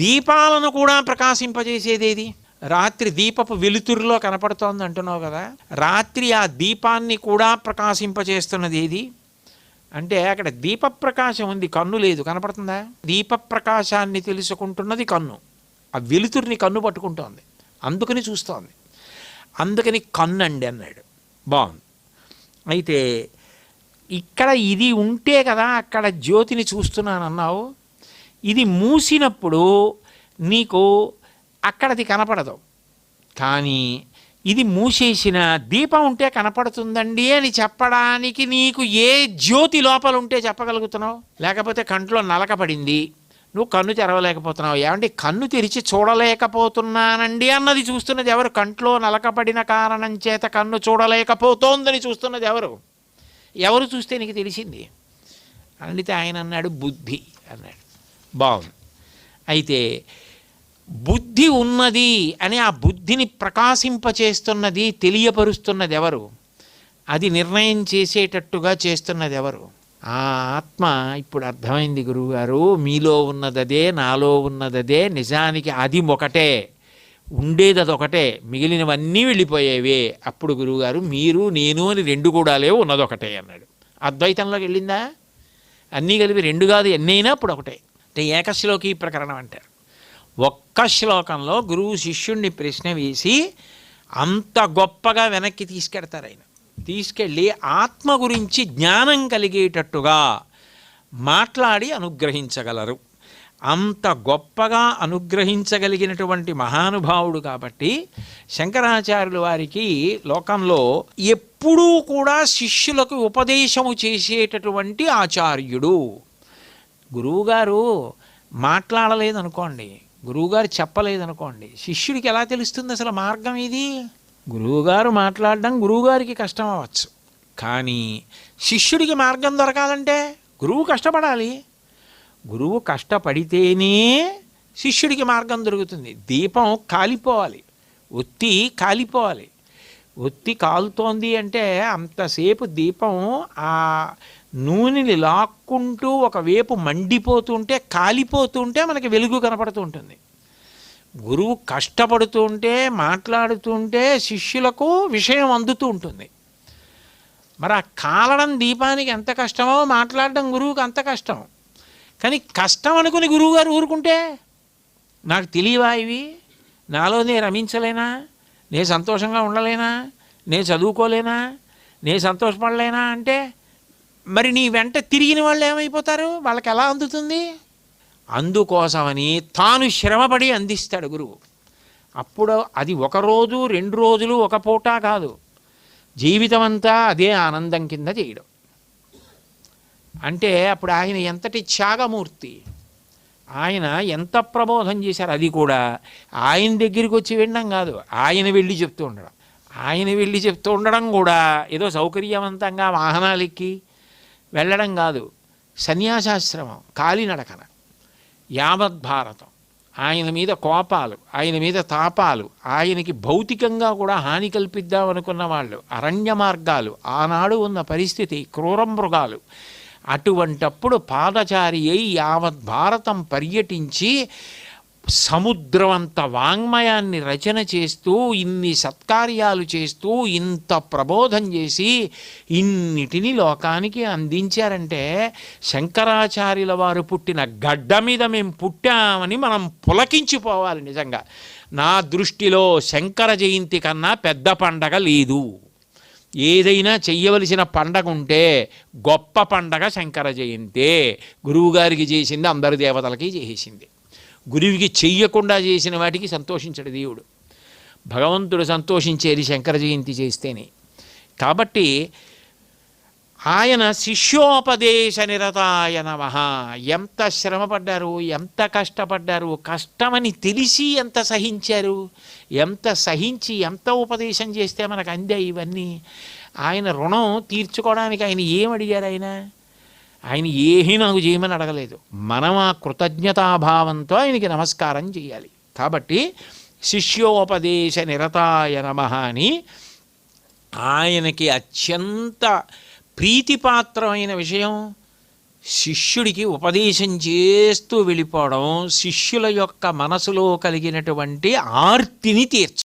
దీపాలను కూడా ప్రకాశింపజేసేదేది? రాత్రి దీపపు వెలుతురులో కనపడుతోంది అంటున్నావు కదా, రాత్రి ఆ దీపాన్ని కూడా ప్రకాశింపజేస్తున్నది ఏది అంటే అక్కడ దీప ప్రకాశం ఉంది, కన్ను లేదు, కనపడుతుందా? దీప ప్రకాశాన్ని తెలుసుకుంటున్నది కన్ను, ఆ వెలుతురిని కన్ను పట్టుకుంటోంది, అందుకని చూస్తోంది, అందుకని కన్ను అండి అన్నాడు. బాగుంది. అయితే ఇక్కడ ఇది ఉంటే కదా అక్కడ జ్యోతిని చూస్తున్నాను అన్నావు, ఇది మూసినప్పుడు నీకు అక్కడది కనపడదు, కానీ ఇది మూసేసిన దీపం ఉంటే కనపడుతుందండి అని చెప్పడానికి నీకు ఏ జ్యోతి లోపల ఉంటే చెప్పగలుగుతున్నావు? లేకపోతే కంట్లో నలక పడింది, నువ్వు కన్ను తెరవలేకపోతున్నావు, ఏమంటే కన్ను తెరిచి చూడలేకపోతున్నానండి అన్నది చూస్తున్నది ఎవరు? కంట్లో నలకపడిన కారణం చేత కన్ను చూడలేకపోతోందని చూస్తున్నది ఎవరు? ఎవరు చూస్తే నీకు తెలిసింది? అంటే ఆయన అన్నాడు బుద్ధి అన్నాడు. బాగుంది. అయితే బుద్ధి ఉన్నది అని ఆ బుద్ధిని ప్రకాశింపచేస్తున్నది, తెలియపరుస్తున్నది ఎవరు? అది నిర్ణయం చేసేటట్టుగా చేస్తున్నది ఎవరు? ఆ ఆత్మ. ఇప్పుడు అర్థమైంది గురువుగారు, మీలో ఉన్నదదే, నాలో ఉన్నదదే, నిజానికి అది ఒకటే, ఉండేది అదొకటే, మిగిలినవన్నీ వెళ్ళిపోయేవే. అప్పుడు గురువుగారు మీరు నేను అని రెండు కూడా లేవు, ఉన్నదొకటే అన్నాడు. అద్వైతంలోకి వెళ్ళిందా? అన్నీ కలిపి రెండు కాదు ఎన్నైనా అప్పుడు ఒకటే. అంటే ఏకశ్లోకి ప్రకరణం అంటారు. ఒక్క శ్లోకంలో గురువు శిష్యుణ్ణి ప్రశ్న వేసి అంత గొప్పగా వెనక్కి తీసుకెడతారు. ఆయన తీసుకెళ్ళి ఆత్మ గురించి జ్ఞానం కలిగేటట్టుగా మాట్లాడి అనుగ్రహించగలరు. అంత గొప్పగా అనుగ్రహించగలిగినటువంటి మహానుభావుడు కాబట్టి శంకరాచార్యుల వారికి లోకంలో ఎప్పుడూ కూడా శిష్యులకు ఉపదేశము చేసేటటువంటి ఆచార్యుడు. గురువుగారు మాట్లాడలేదనుకోండి, గురువుగారు చెప్పలేదనుకోండి, శిష్యుడికి ఎలా తెలుస్తుంది అసలు మార్గం ఇది? గురువుగారు మాట్లాడడం గురువుగారికి కష్టం అవ్వచ్చు, కానీ శిష్యుడికి మార్గం దొరకాలంటే గురువు కష్టపడాలి. గురువు కష్టపడితేనే శిష్యుడికి మార్గం దొరుకుతుంది. దీపం కాలిపోవాలి, ఒత్తి కాలిపోవాలి. ఒత్తి కాలుతోంది అంటే అంతసేపు దీపం ఆ నూనెని లాక్కుంటూ ఒకవైపు మండిపోతుంటే, కాలిపోతుంటే మనకి వెలుగు కనపడుతూ ఉంటుంది. గురువు కష్టపడుతుంటే, మాట్లాడుతుంటే శిష్యులకు విషయం అందుతూ ఉంటుంది. మరి ఆ కాలడం దీపానికి ఎంత కష్టమో మాట్లాడడం గురువుకి అంత కష్టం. కానీ కష్టం అనుకుని గురువుగారు ఊరుకుంటే, నాకు తెలియవా ఇవి, నాలో నేను రమించలేనా, నేను సంతోషంగా ఉండలేనా, నేను చదువుకోలేనా, నేను సంతోషపడలేనా అంటే మరి నీ వెంట తిరిగిన వాళ్ళు ఏమైపోతారు? వాళ్ళకి ఎలా అందుతుంది? అందుకోసమని తాను శ్రమపడి అందిస్తాడు గురువు. అప్పుడు అది ఒకరోజు, 2 రోజులు, ఒక పూట కాదు, జీవితం అంతా అదే ఆనందం కింద చేయడం. అంటే అప్పుడు ఆయన ఎంతటి త్యాగమూర్తి, ఆయన ఎంత ప్రబోధం చేశారు. అది కూడా ఆయన దగ్గరికి వచ్చి వినడం కాదు, ఆయన వెళ్ళి చెప్తూ ఉండడం. ఆయన వెళ్ళి చెప్తూ ఉండడం కూడా ఏదో సౌకర్యవంతంగా వాహనాలు ఎక్కి వెళ్ళడం కాదు, సన్యాసాశ్రమం, కాలినడకన, యావద్భారతం, ఆయన మీద కోపాలు, ఆయన మీద తాపాలు, ఆయనకి భౌతికంగా కూడా హాని కల్పిద్దామనుకున్న వాళ్ళు, అరణ్య మార్గాలు, ఆనాడు ఉన్న పరిస్థితి, క్రూర మృగాలు. అటువంటప్పుడు పాదచారి అయి యావద్భారతం పర్యటించి సముద్రమంత వాంగ్మయాన్ని రచన చేస్తూ, ఇన్ని సత్కార్యాలు చేస్తూ, ఇంత ప్రబోధం చేసి ఇన్నిటినీ లోకానికి అందించారంటే శంకరాచార్యుల వారు పుట్టిన గడ్డ మీద మేము పుట్టామని మనం పులకించిపోవాలి. నిజంగా నా దృష్టిలో శంకర జయంతి కన్నా పెద్ద పండగ లేదు. ఏదైనా చెయ్యవలసిన పండగ ఉంటే గొప్ప పండగ శంకర జయంతే. గురువుగారికి చేసింది అందరి దేవతలకి చేసింది. గురువుకి చెయ్యకుండా చేసిన వాటికి సంతోషించడు దేవుడు. భగవంతుడు సంతోషించేది శంకర జయంతి చేస్తేనే. కాబట్టి ఆయన శిష్యోపదేశ నిరతాయ నమః. ఎంత శ్రమపడ్డారు, ఎంత కష్టపడ్డారు, కష్టమని తెలిసి ఎంత సహించారు, ఎంత సహించి ఎంత ఉపదేశం చేస్తే మనకు అందాయి ఇవన్నీ. ఆయన రుణం తీర్చుకోవడానికి ఆయన ఏమడిగారు? ఆయన ఏమీ నాకు చేయమని అడగలేదు. మనం ఆ కృతజ్ఞతాభావంతో ఆయనకి నమస్కారం చేయాలి. కాబట్టి శిష్యోపదేశ నిరతాయ నమః అని ఆయనకి అత్యంత ప్రీతిపాత్రమైన విషయం శిష్యుడికి ఉపదేశం చేస్తూ వెళ్ళిపోవడం శిష్యుల యొక్క మనసులో కలిగినటువంటి ఆర్తిని తీర్చడం.